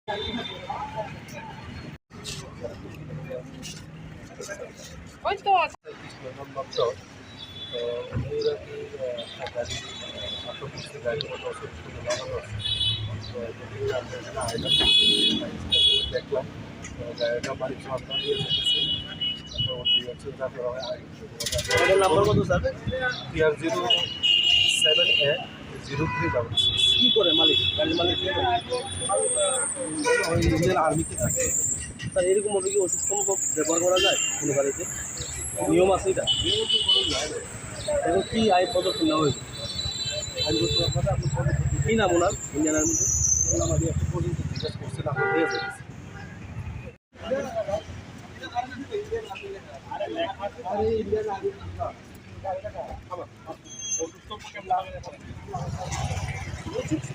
ওই তো মাত্র গাড়ি আত্মপুষ্টি গাড়ির মতো অসুবিধা লাগানো আছে। তো আমরা এখানে আইলাম, দেখলাম গাড়িটা বাড়ির সন্ধান দিয়ে যেতেছে। নাম্বার কত স্যার? PR07A0366। কি করে মালিক, গাড়ির মালিক? ওই ইন্ডিয়ান আর্মিতে থাকে। স্যার এরকম ভাবে কি অসুস্থ ব্যবহার করা যায় কোনো গাড়িতে? নিয়ম আছে এটা? এখন কি আইন পদক্ষেপ নেওয়া হয়েছে? কি নাম ওনার ইন্ডিয়ান আর্মিতে? আমাদের একটা পর্যন্ত জিজ্ঞাসা করছেন, আমরা দিয়ে যাচ্ছি। অসুস্থ